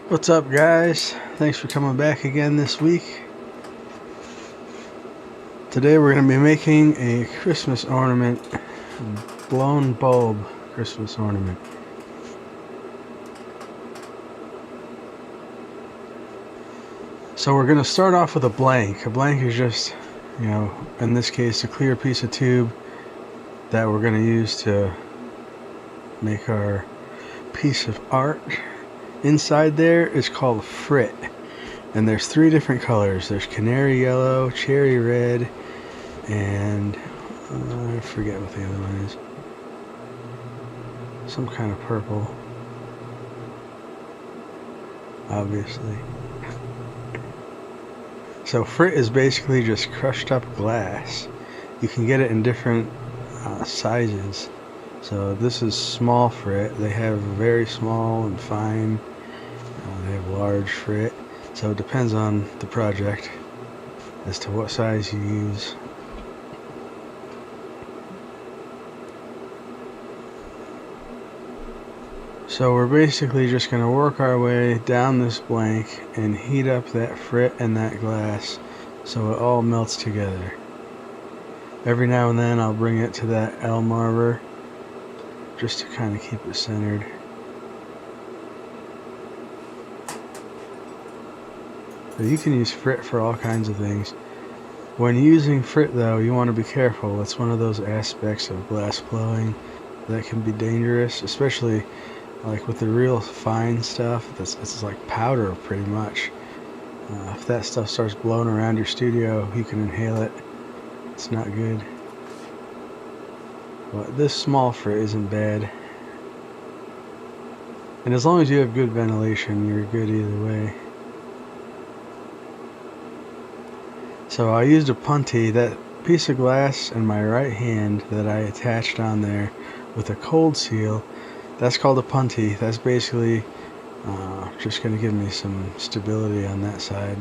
What's up, guys? Thanks for coming back again this week. Today we're going to be making a Christmas ornament, blown bulb Christmas ornament. So we're going to start off with a blank. A blank is just, in this case, a clear piece of tube that we're going to use to make our piece of art. Inside there is called frit, and there's 3 different colors. There's canary yellow, cherry red, and I forget what the other one is. Some kind of purple, obviously. So frit is basically just crushed up glass. You can get it in different sizes. So this is small frit. They have very small and fine. They have large frit. So it depends on the project as to what size you use. So we're basically just going to work our way down this blank and heat up that frit and that glass so it all melts together. Every now and then I'll bring it to that L marker just to kind of keep it centered. So you can use frit for all kinds of things. When using frit though, you want to be careful. It's one of those aspects of glass blowing that can be dangerous, especially like with the real fine stuff. It's like powder pretty much. If that stuff starts blowing around your studio, you can inhale it. It's not good. But this small frit isn't bad. And as long as you have good ventilation, you're good either way. So I used a punty, that piece of glass in my right hand that I attached on there with a cold seal. That's called a punty. That's basically just going to give me some stability on that side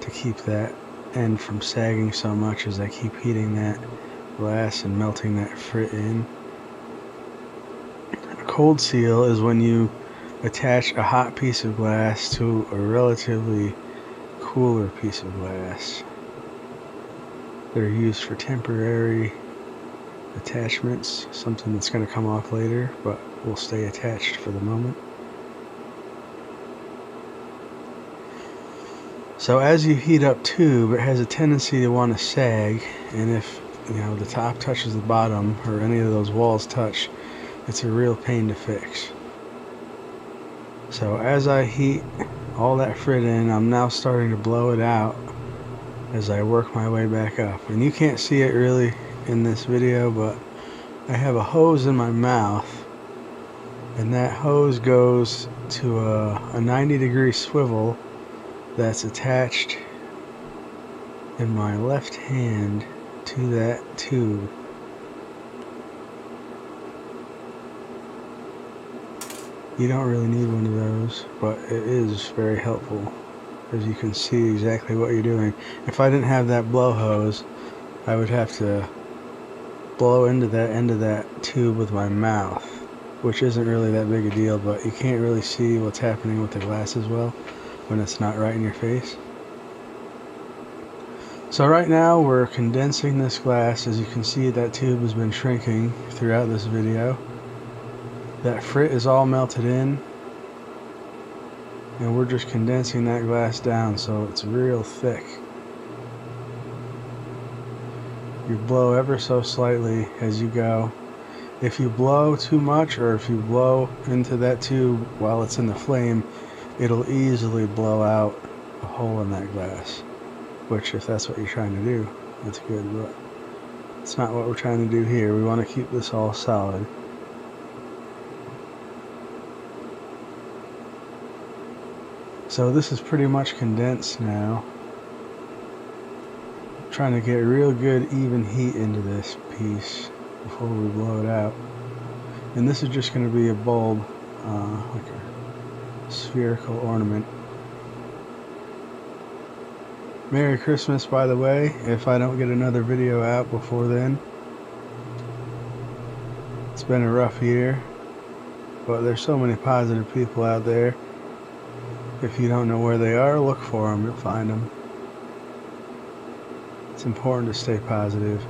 to keep that end from sagging so much as I keep heating that glass and melting that frit in. A cold seal is when you attach a hot piece of glass to a relatively cooler piece of glass. They're used for temporary attachments, something that's going to come off later, but will stay attached for the moment. So as you heat up tube, it has a tendency to want to sag, and if the top touches the bottom or any of those walls touch, it's a real pain to fix. So as I heat all that frit in, I'm now starting to blow it out as I work my way back up. And you can't see it really in this video, but I have a hose in my mouth, and that hose goes to a 90-degree swivel that's attached in my left hand to that tube. You don't really need one of those, but it is very helpful as you can see exactly what you're doing. If I didn't have that blow hose, I would have to blow into that end of that tube with my mouth, which isn't really that big a deal, but you can't really see what's happening with the glass as well when it's not right in your face. So right now we're condensing this glass. As you can see, that tube has been shrinking throughout this video. That frit is all melted in, and we're just condensing that glass down so it's real thick. You blow ever so slightly as you go. If you blow too much, or if you blow into that tube while it's in the flame, it'll easily blow out a hole in that glass, which, if that's what you're trying to do, that's good, but it's not what we're trying to do here. We want to keep this all solid. So this is pretty much condensed now. I'm trying to get real good even heat into this piece before we blow it out. And this is just going to be a bulb, like a spherical ornament. Merry Christmas, by the way, if I don't get another video out before then. It's been a rough year, but there's so many positive people out there. If you don't know where they are, look for them, you'll find them. It's important to stay positive,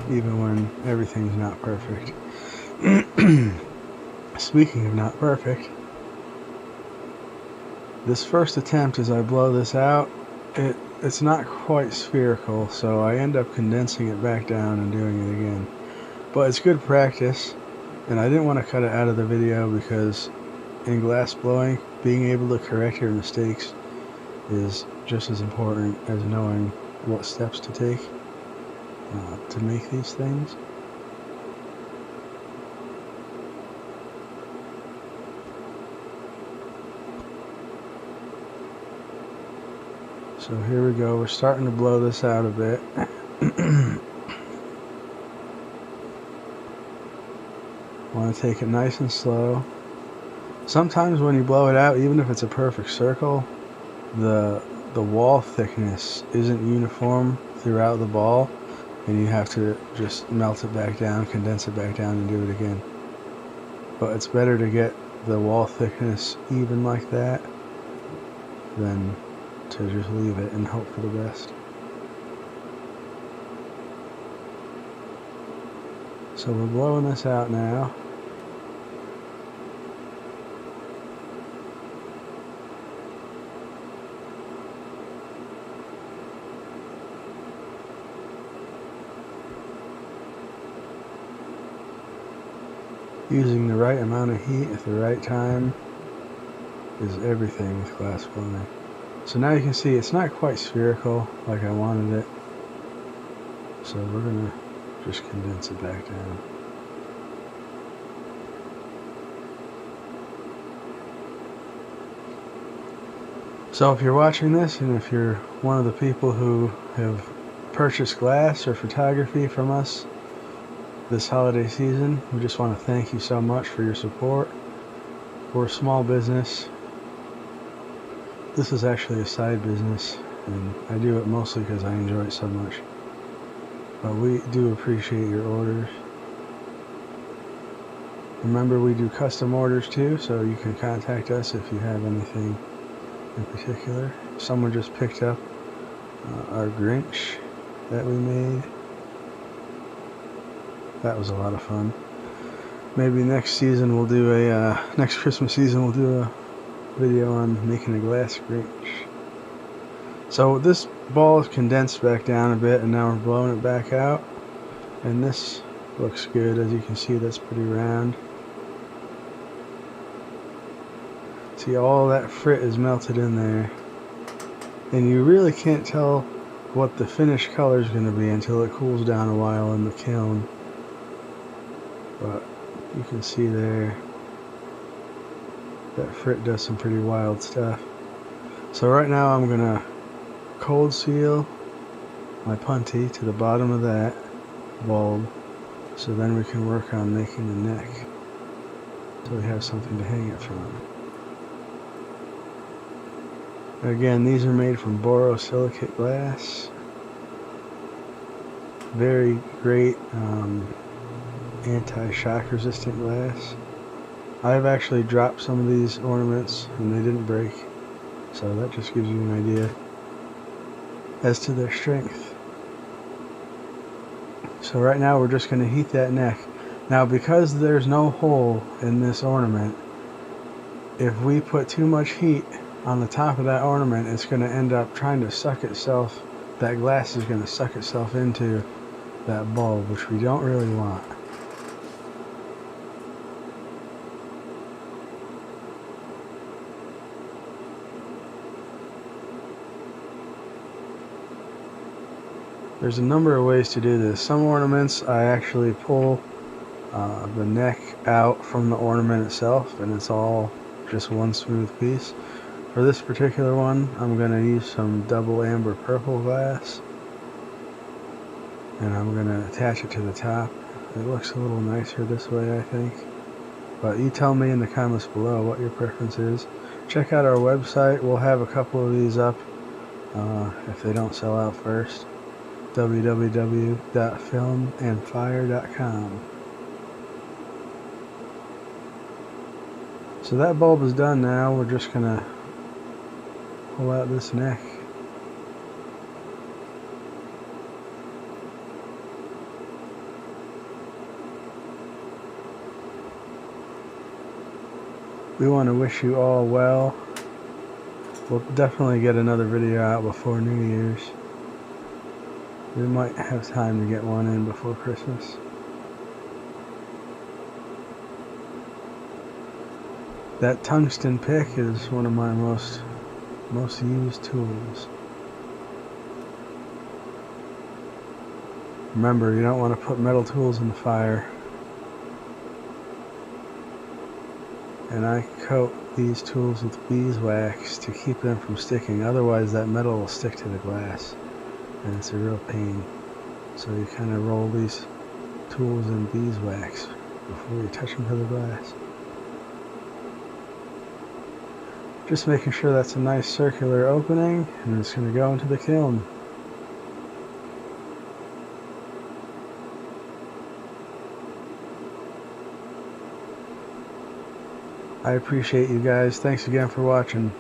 even when everything's not perfect. Speaking of not perfect, this first attempt, as I blow this out, it's not quite spherical, so I end up condensing it back down and doing it again. But it's good practice, and I didn't want to cut it out of the video because in glass blowing, being able to correct your mistakes is just as important as knowing what steps to take to make these things. So here we go, we're starting to blow this out a bit. Want to take it nice and slow. Sometimes when you blow it out, even if it's a perfect circle, the wall thickness isn't uniform throughout the ball, and you have to just melt it back down, condense it back down, and do it again. But it's better to get the wall thickness even like that than to just leave it and hope for the best. So we're blowing this out now. Using the right amount of heat at the right time is everything with glass blowing. So now you can see it's not quite spherical like I wanted it. So we're going to just condense it back down. So if you're watching this, and if you're one of the people who have purchased glass or photography from us this holiday season, we just want to thank you so much for your support. We're a small business. This is actually a side business, and I do it mostly because I enjoy it so much. But we do appreciate your orders. Remember, we do custom orders too, so you can contact us if you have anything in particular. Someone just picked up our Grinch that we made. That was a lot of fun. Maybe next season we'll do a next Christmas season we'll do a video on making a glass Grinch. So this ball is condensed back down a bit, and now we're blowing it back out, and this looks good. As you can see, that's pretty round. See, all that frit is melted in there, and you really can't tell what the finished color is going to be until it cools down a while in the kiln. But you can see there that frit does some pretty wild stuff. So right now I'm going to cold seal my punty to the bottom of that bulb, so then we can work on making the neck, so we have something to hang it from. Again, these are made from borosilicate glass. Very great anti-shock resistant glass. I've actually dropped some of these ornaments and they didn't break, so that just gives you an idea as to their strength. So right now we're just going to heat that neck. Now, because there's no hole in this ornament, if we put too much heat on the top of that ornament, it's going to end up trying to suck itself, that glass is going to suck itself into that bulb, which we don't really want. There's a number of ways to do this. Some ornaments I actually pull the neck out from the ornament itself, and it's all just one smooth piece. For this particular one, I'm going to use some double amber purple glass, and I'm going to attach it to the top. It looks a little nicer this way, I think. But you tell me in the comments below what your preference is. Check out our website. We'll have a couple of these up if they don't sell out first. www.filmandfire.com. So that bulb is done now. We're just going to pull out this neck. We want to wish you all well. We'll definitely get another video out before New Year's. We might have time to get one in before Christmas. That tungsten pick is one of my most used tools. Remember, you don't want to put metal tools in the fire. And I coat these tools with beeswax to keep them from sticking. Otherwise that metal will stick to the glass and it's a real pain. So you kind of roll these tools in beeswax before you touch them to the glass. Just making sure that's a nice circular opening, and it's going to go into the kiln. I appreciate you guys. Thanks again for watching.